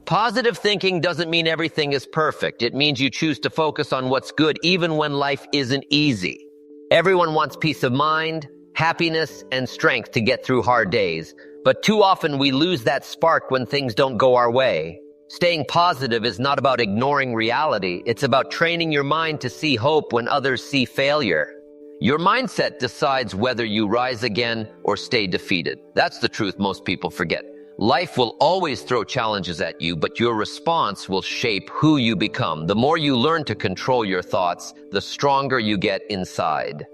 Positive thinking doesn't mean everything is perfect. It means you choose to focus on what's good even when life isn't easy. Everyone wants peace of mind, happiness, and strength to get through hard days, but too often we lose that spark when things don't go our way. Staying positive is not about ignoring reality. It's about training your mind to see hope when others see failure. Your mindset decides whether you rise again or stay defeated. That's the truth most people forget. Life will always throw challenges at you, but your response will shape who you become. The more you learn to control your thoughts, the stronger you get inside.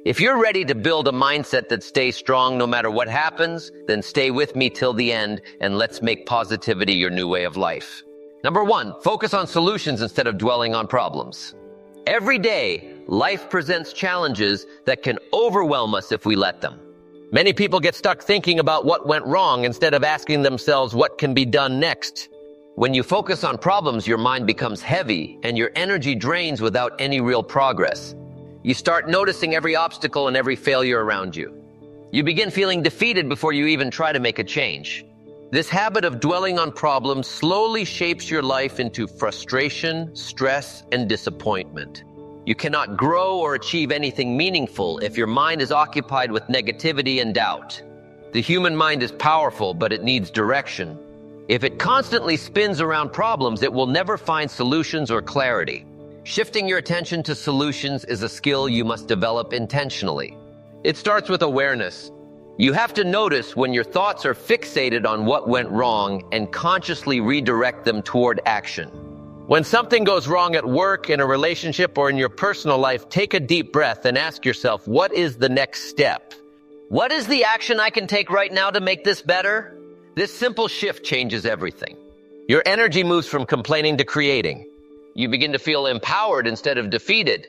If you're ready to build a mindset that stays strong no matter what happens, then stay with me till the end and let's make positivity your new way of life. Number 1, focus on solutions instead of dwelling on problems. Every day, life presents challenges that can overwhelm us if we let them. Many people get stuck thinking about what went wrong instead of asking themselves what can be done next. When you focus on problems, your mind becomes heavy and your energy drains without any real progress. You start noticing every obstacle and every failure around you. You begin feeling defeated before you even try to make a change. This habit of dwelling on problems slowly shapes your life into frustration, stress, and disappointment. You cannot grow or achieve anything meaningful if your mind is occupied with negativity and doubt. The human mind is powerful, but it needs direction. If it constantly spins around problems, it will never find solutions or clarity. Shifting your attention to solutions is a skill you must develop intentionally. It starts with awareness. You have to notice when your thoughts are fixated on what went wrong and consciously redirect them toward action. When something goes wrong at work, in a relationship, or in your personal life, take a deep breath and ask yourself, what is the next step? What is the action I can take right now to make this better? This simple shift changes everything. Your energy moves from complaining to creating. You begin to feel empowered instead of defeated.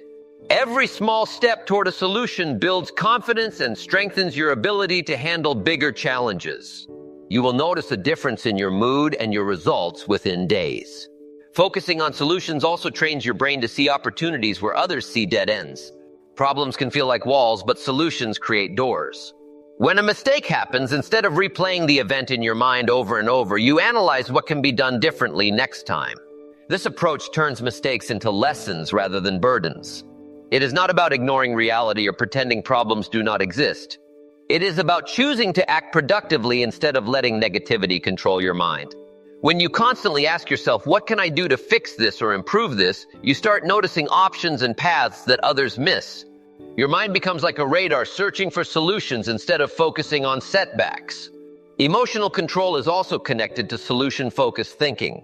Every small step toward a solution builds confidence and strengthens your ability to handle bigger challenges. You will notice a difference in your mood and your results within days. Focusing on solutions also trains your brain to see opportunities where others see dead ends. Problems can feel like walls, but solutions create doors. When a mistake happens, instead of replaying the event in your mind over and over, you analyze what can be done differently next time. This approach turns mistakes into lessons rather than burdens. It is not about ignoring reality or pretending problems do not exist. It is about choosing to act productively instead of letting negativity control your mind. When you constantly ask yourself, what can I do to fix this or improve this, you start noticing options and paths that others miss. Your mind becomes like a radar searching for solutions instead of focusing on setbacks. Emotional control is also connected to solution-focused thinking.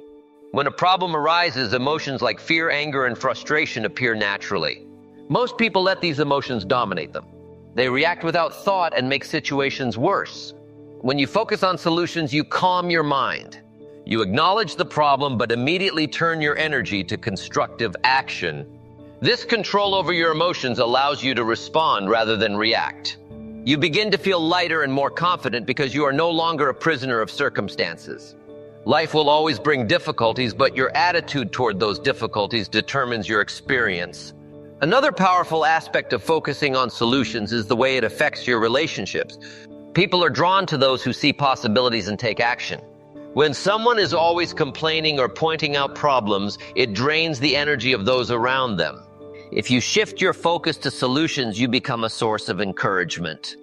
When a problem arises, emotions like fear, anger, and frustration appear naturally. Most people let these emotions dominate them. They react without thought and make situations worse. When you focus on solutions, you calm your mind. You acknowledge the problem, but immediately turn your energy to constructive action. This control over your emotions allows you to respond rather than react. You begin to feel lighter and more confident because you are no longer a prisoner of circumstances. Life will always bring difficulties, but your attitude toward those difficulties determines your experience. Another powerful aspect of focusing on solutions is the way it affects your relationships. People are drawn to those who see possibilities and take action. When someone is always complaining or pointing out problems, it drains the energy of those around them. If you shift your focus to solutions, you become a source of encouragement.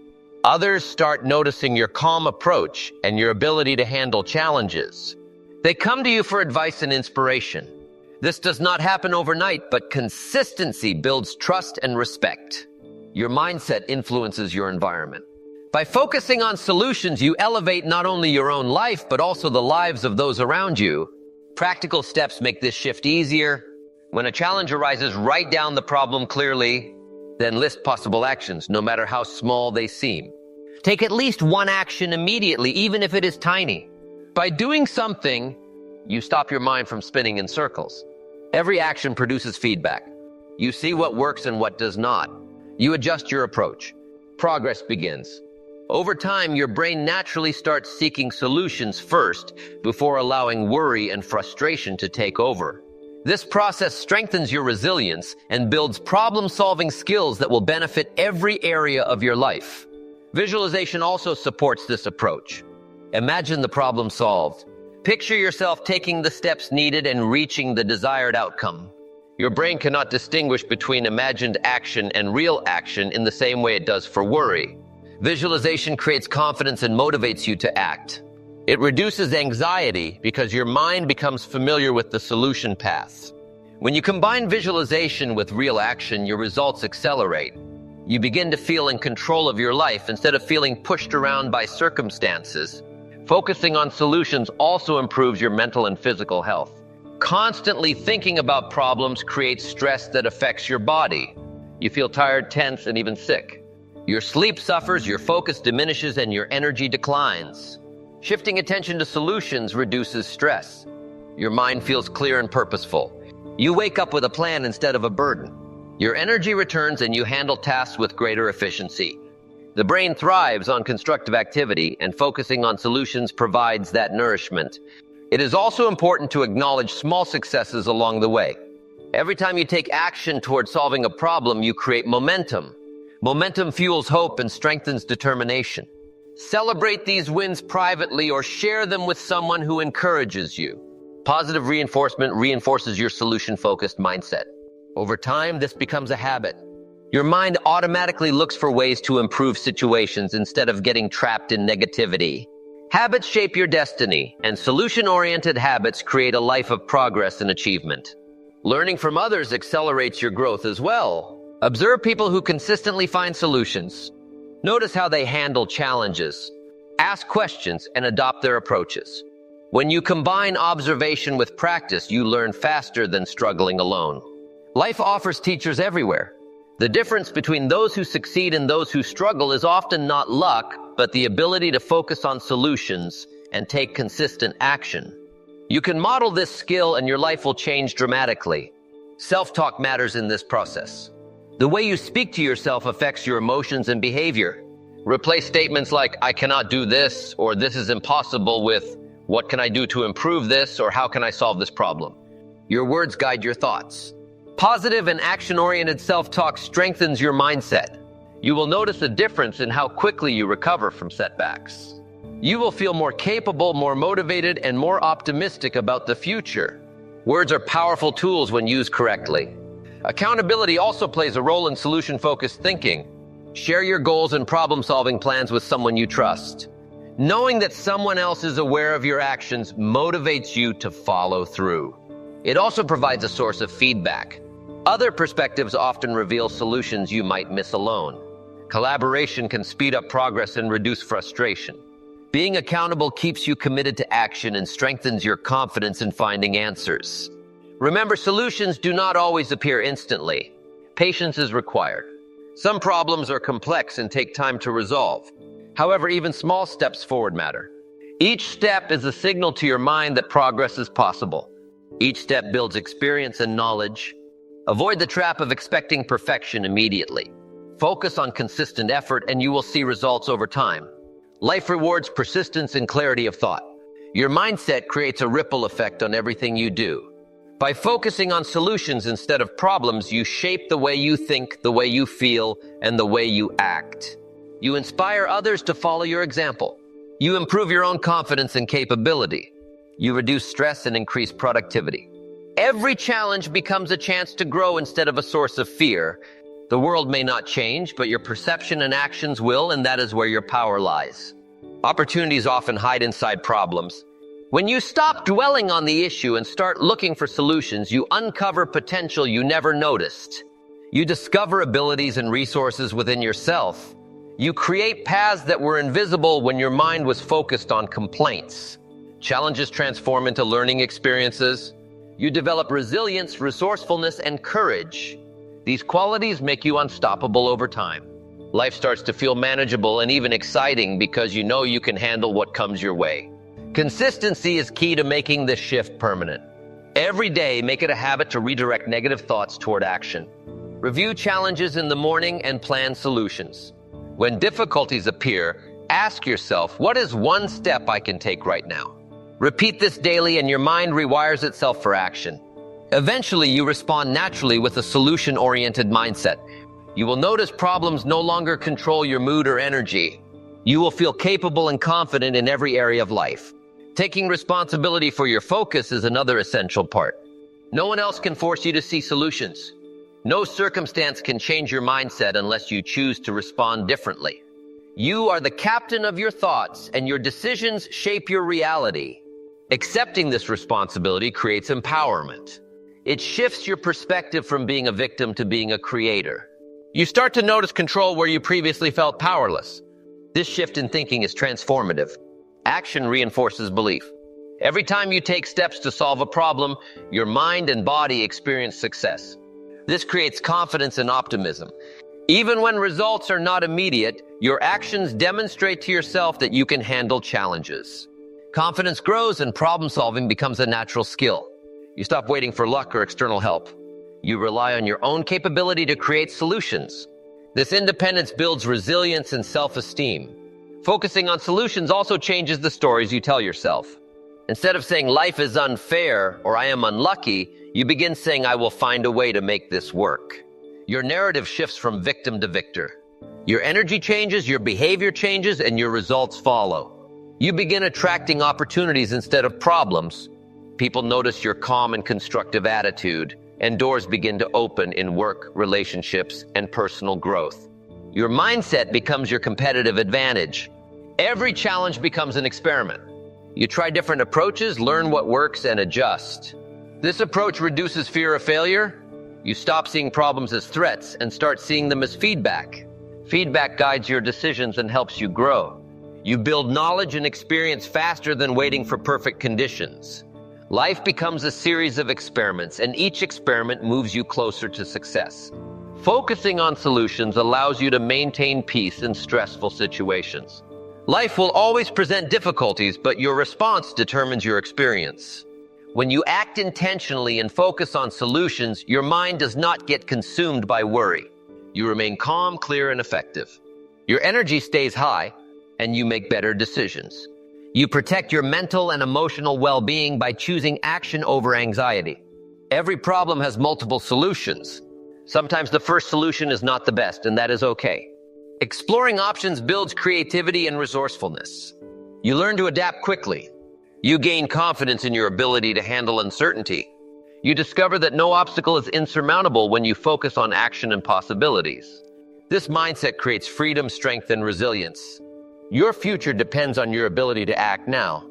Others start noticing your calm approach and your ability to handle challenges. They come to you for advice and inspiration. This does not happen overnight, but consistency builds trust and respect. Your mindset influences your environment. By focusing on solutions, you elevate not only your own life, but also the lives of those around you. Practical steps make this shift easier. When a challenge arises, write down the problem clearly, then list possible actions, no matter how small they seem. Take at least one action immediately, even if it is tiny. By doing something, you stop your mind from spinning in circles. Every action produces feedback. You see what works and what does not. You adjust your approach. Progress begins. Over time, your brain naturally starts seeking solutions first before allowing worry and frustration to take over. This process strengthens your resilience and builds problem-solving skills that will benefit every area of your life. Visualization also supports this approach. Imagine the problem solved. Picture yourself taking the steps needed and reaching the desired outcome. Your brain cannot distinguish between imagined action and real action in the same way it does for worry. Visualization creates confidence and motivates you to act. It reduces anxiety because your mind becomes familiar with the solution paths. When you combine visualization with real action, your results accelerate. You begin to feel in control of your life instead of feeling pushed around by circumstances. Focusing on solutions also improves your mental and physical health. Constantly thinking about problems creates stress that affects your body. You feel tired, tense, and even sick. Your sleep suffers, your focus diminishes, and your energy declines. Shifting attention to solutions reduces stress. Your mind feels clear and purposeful. You wake up with a plan instead of a burden. Your energy returns and you handle tasks with greater efficiency. The brain thrives on constructive activity, and focusing on solutions provides that nourishment. It is also important to acknowledge small successes along the way. Every time you take action toward solving a problem, you create momentum. Momentum fuels hope and strengthens determination. Celebrate these wins privately or share them with someone who encourages you. Positive reinforcement reinforces your solution-focused mindset. Over time, this becomes a habit. Your mind automatically looks for ways to improve situations instead of getting trapped in negativity. Habits shape your destiny, and solution-oriented habits create a life of progress and achievement. Learning from others accelerates your growth as well. Observe people who consistently find solutions. Notice how they handle challenges. Ask questions and adopt their approaches. When you combine observation with practice, you learn faster than struggling alone. Life offers teachers everywhere. The difference between those who succeed and those who struggle is often not luck, but the ability to focus on solutions and take consistent action. You can model this skill and your life will change dramatically. Self-talk matters in this process. The way you speak to yourself affects your emotions and behavior. Replace statements like, "I cannot do this," or "this is impossible" with, "What can I do to improve this?" or "How can I solve this problem?" Your words guide your thoughts. Positive and action-oriented self-talk strengthens your mindset. You will notice a difference in how quickly you recover from setbacks. You will feel more capable, more motivated, and more optimistic about the future. Words are powerful tools when used correctly. Accountability also plays a role in solution-focused thinking. Share your goals and problem-solving plans with someone you trust. Knowing that someone else is aware of your actions motivates you to follow through. It also provides a source of feedback. Other perspectives often reveal solutions you might miss alone. Collaboration can speed up progress and reduce frustration. Being accountable keeps you committed to action and strengthens your confidence in finding answers. Remember, solutions do not always appear instantly. Patience is required. Some problems are complex and take time to resolve. However, even small steps forward matter. Each step is a signal to your mind that progress is possible. Each step builds experience and knowledge. Avoid the trap of expecting perfection immediately. Focus on consistent effort and you will see results over time. Life rewards persistence and clarity of thought. Your mindset creates a ripple effect on everything you do. By focusing on solutions instead of problems, you shape the way you think, the way you feel, and the way you act. You inspire others to follow your example. You improve your own confidence and capability. You reduce stress and increase productivity. Every challenge becomes a chance to grow instead of a source of fear. The world may not change, but your perception and actions will, and that is where your power lies. Opportunities often hide inside problems. When you stop dwelling on the issue and start looking for solutions, you uncover potential you never noticed. You discover abilities and resources within yourself. You create paths that were invisible when your mind was focused on complaints. Challenges transform into learning experiences. You develop resilience, resourcefulness, and courage. These qualities make you unstoppable over time. Life starts to feel manageable and even exciting because you know you can handle what comes your way. Consistency is key to making this shift permanent. Every day, make it a habit to redirect negative thoughts toward action. Review challenges in the morning and plan solutions. When difficulties appear, ask yourself, what is one step I can take right now? Repeat this daily and your mind rewires itself for action. Eventually, you respond naturally with a solution-oriented mindset. You will notice problems no longer control your mood or energy. You will feel capable and confident in every area of life. Taking responsibility for your focus is another essential part. No one else can force you to see solutions. No circumstance can change your mindset unless you choose to respond differently. You are the captain of your thoughts, and your decisions shape your reality. Accepting this responsibility creates empowerment. It shifts your perspective from being a victim to being a creator. You start to notice control where you previously felt powerless. This shift in thinking is transformative. Action reinforces belief. Every time you take steps to solve a problem, your mind and body experience success. This creates confidence and optimism. Even when results are not immediate, your actions demonstrate to yourself that you can handle challenges. Confidence grows and problem-solving becomes a natural skill. You stop waiting for luck or external help. You rely on your own capability to create solutions. This independence builds resilience and self-esteem. Focusing on solutions also changes the stories you tell yourself. Instead of saying life is unfair or I am unlucky, you begin saying I will find a way to make this work. Your narrative shifts from victim to victor. Your energy changes, your behavior changes, and your results follow. You begin attracting opportunities instead of problems. People notice your calm and constructive attitude, and doors begin to open in work, relationships, and personal growth. Your mindset becomes your competitive advantage. Every challenge becomes an experiment. You try different approaches, learn what works, and adjust. This approach reduces fear of failure. You stop seeing problems as threats and start seeing them as feedback. Feedback guides your decisions and helps you grow. You build knowledge and experience faster than waiting for perfect conditions. Life becomes a series of experiments, and each experiment moves you closer to success. Focusing on solutions allows you to maintain peace in stressful situations. Life will always present difficulties, but your response determines your experience. When you act intentionally and focus on solutions, your mind does not get consumed by worry. You remain calm, clear, and effective. Your energy stays high, and you make better decisions. You protect your mental and emotional well-being by choosing action over anxiety. Every problem has multiple solutions. Sometimes the first solution is not the best, and that is okay. Exploring options builds creativity and resourcefulness. You learn to adapt quickly. You gain confidence in your ability to handle uncertainty. You discover that no obstacle is insurmountable when you focus on action and possibilities. This mindset creates freedom, strength, and resilience. Your future depends on your ability to act now.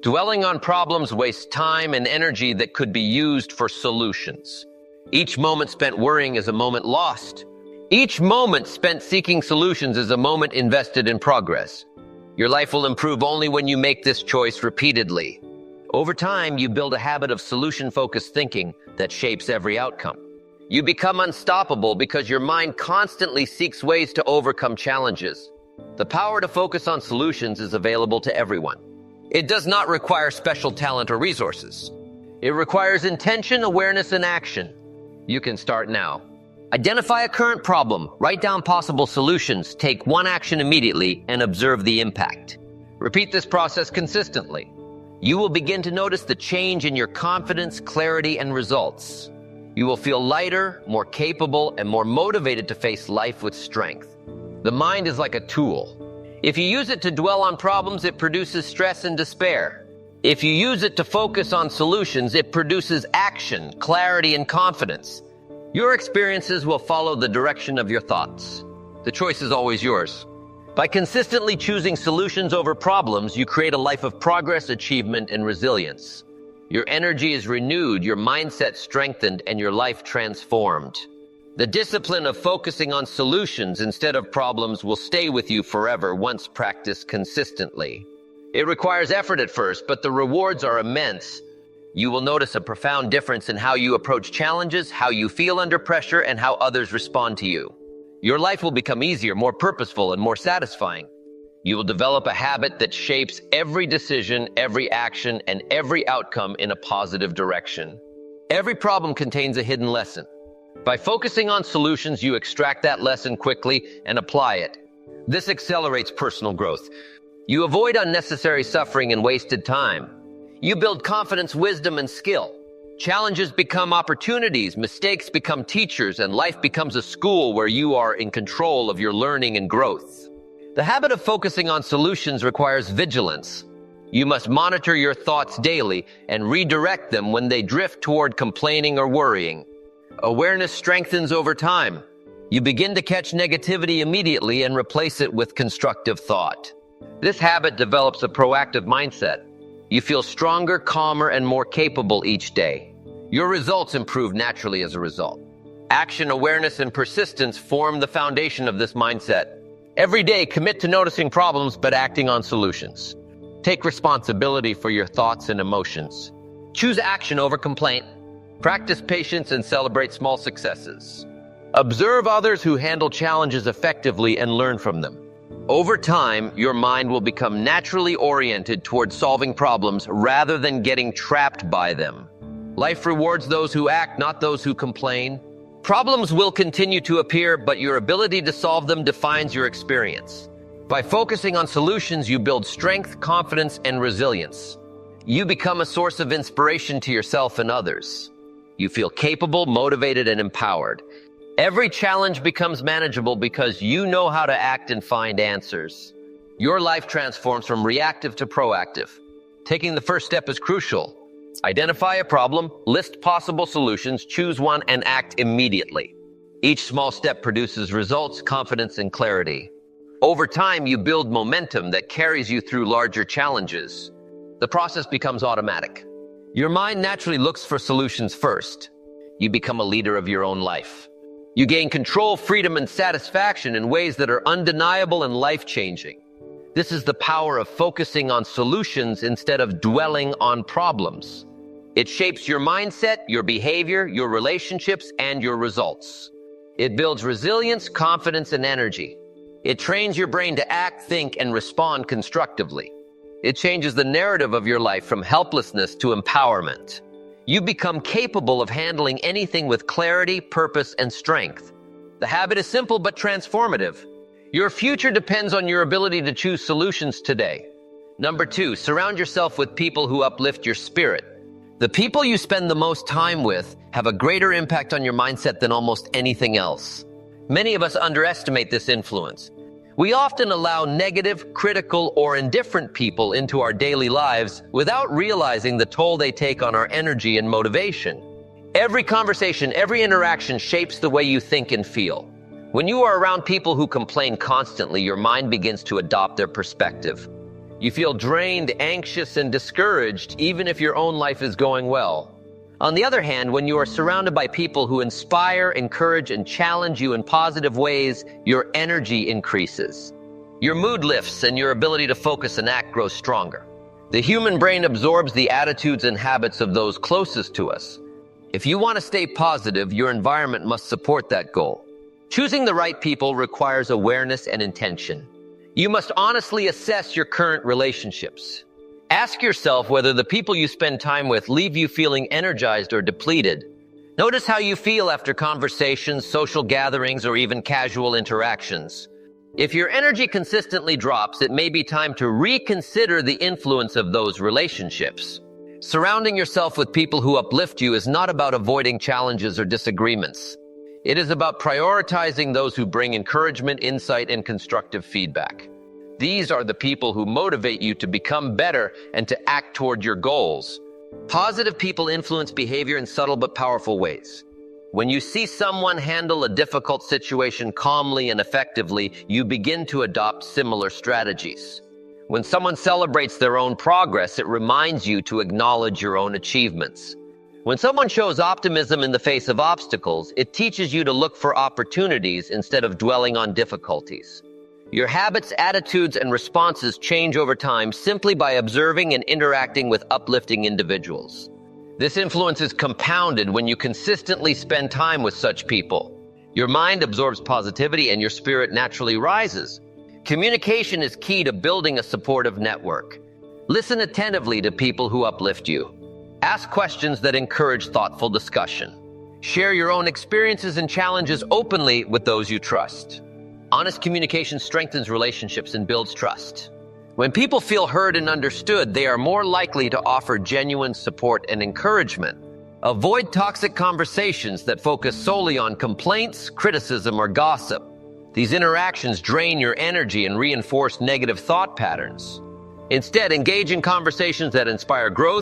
Dwelling on problems wastes time and energy that could be used for solutions. Each moment spent worrying is a moment lost. Each moment spent seeking solutions is a moment invested in progress. Your life will improve only when you make this choice repeatedly. Over time, you build a habit of solution-focused thinking that shapes every outcome. You become unstoppable because your mind constantly seeks ways to overcome challenges. The power to focus on solutions is available to everyone. It does not require special talent or resources. It requires intention, awareness, and action. You can start now. Identify a current problem, write down possible solutions, take one action immediately, and observe the impact. Repeat this process consistently. You will begin to notice the change in your confidence, clarity, and results. You will feel lighter, more capable, and more motivated to face life with strength. The mind is like a tool. If you use it to dwell on problems, it produces stress and despair. If you use it to focus on solutions, it produces action, clarity, and confidence. Your experiences will follow the direction of your thoughts. The choice is always yours. By consistently choosing solutions over problems, you create a life of progress, achievement, and resilience. Your energy is renewed, your mindset strengthened, and your life transformed. The discipline of focusing on solutions instead of problems will stay with you forever once practiced consistently. It requires effort at first, but the rewards are immense. You will notice a profound difference in how you approach challenges, how you feel under pressure, and how others respond to you. Your life will become easier, more purposeful, and more satisfying. You will develop a habit that shapes every decision, every action, and every outcome in a positive direction. Every problem contains a hidden lesson. By focusing on solutions, you extract that lesson quickly and apply it. This accelerates personal growth. You avoid unnecessary suffering and wasted time. You build confidence, wisdom, and skill. Challenges become opportunities, mistakes become teachers, and life becomes a school where you are in control of your learning and growth. The habit of focusing on solutions requires vigilance. You must monitor your thoughts daily and redirect them when they drift toward complaining or worrying. Awareness strengthens over time. You begin to catch negativity immediately and replace it with constructive thought. This habit develops a proactive mindset. You feel stronger, calmer, and more capable each day. Your results improve naturally as a result. Action, awareness, and persistence form the foundation of this mindset. Every day, commit to noticing problems but acting on solutions. Take responsibility for your thoughts and emotions. Choose action over complaint. Practice patience and celebrate small successes. Observe others who handle challenges effectively and learn from them. Over time, your mind will become naturally oriented toward solving problems rather than getting trapped by them. Life rewards those who act, not those who complain. Problems will continue to appear, but your ability to solve them defines your experience. By focusing on solutions, you build strength, confidence, and resilience. You become a source of inspiration to yourself and others. You feel capable, motivated, and empowered. Every challenge becomes manageable because you know how to act and find answers. Your life transforms from reactive to proactive. Taking the first step is crucial. Identify a problem, list possible solutions, choose one, and act immediately. Each small step produces results, confidence, and clarity. Over time, you build momentum that carries you through larger challenges. The process becomes automatic. Your mind naturally looks for solutions first. You become a leader of your own life. You gain control, freedom, and satisfaction in ways that are undeniable and life-changing. This is the power of focusing on solutions instead of dwelling on problems. It shapes your mindset, your behavior, your relationships, and your results. It builds resilience, confidence, and energy. It trains your brain to act, think, and respond constructively. It changes the narrative of your life from helplessness to empowerment. You become capable of handling anything with clarity, purpose, and strength. The habit is simple but transformative. Your future depends on your ability to choose solutions today. Number 2, surround yourself with people who uplift your spirit. The people you spend the most time with have a greater impact on your mindset than almost anything else. Many of us underestimate this influence. We often allow negative, critical, or indifferent people into our daily lives without realizing the toll they take on our energy and motivation. Every conversation, every interaction shapes the way you think and feel. When you are around people who complain constantly, your mind begins to adopt their perspective. You feel drained, anxious, and discouraged, even if your own life is going well. On the other hand, when you are surrounded by people who inspire, encourage, and challenge you in positive ways, your energy increases. Your mood lifts and your ability to focus and act grows stronger. The human brain absorbs the attitudes and habits of those closest to us. If you want to stay positive, your environment must support that goal. Choosing the right people requires awareness and intention. You must honestly assess your current relationships. Ask yourself whether the people you spend time with leave you feeling energized or depleted. Notice how you feel after conversations, social gatherings, or even casual interactions. If your energy consistently drops, it may be time to reconsider the influence of those relationships. Surrounding yourself with people who uplift you is not about avoiding challenges or disagreements. It is about prioritizing those who bring encouragement, insight, and constructive feedback. These are the people who motivate you to become better and to act toward your goals. Positive people influence behavior in subtle but powerful ways. When you see someone handle a difficult situation calmly and effectively, you begin to adopt similar strategies. When someone celebrates their own progress, it reminds you to acknowledge your own achievements. When someone shows optimism in the face of obstacles, it teaches you to look for opportunities instead of dwelling on difficulties. Your habits, attitudes, and responses change over time simply by observing and interacting with uplifting individuals. This influence is compounded when you consistently spend time with such people. Your mind absorbs positivity and your spirit naturally rises. Communication is key to building a supportive network. Listen attentively to people who uplift you. Ask questions that encourage thoughtful discussion. Share your own experiences and challenges openly with those you trust. Honest communication strengthens relationships and builds trust. When people feel heard and understood, they are more likely to offer genuine support and encouragement. Avoid toxic conversations that focus solely on complaints, criticism, or gossip. These interactions drain your energy and reinforce negative thought patterns. Instead, engage in conversations that inspire growth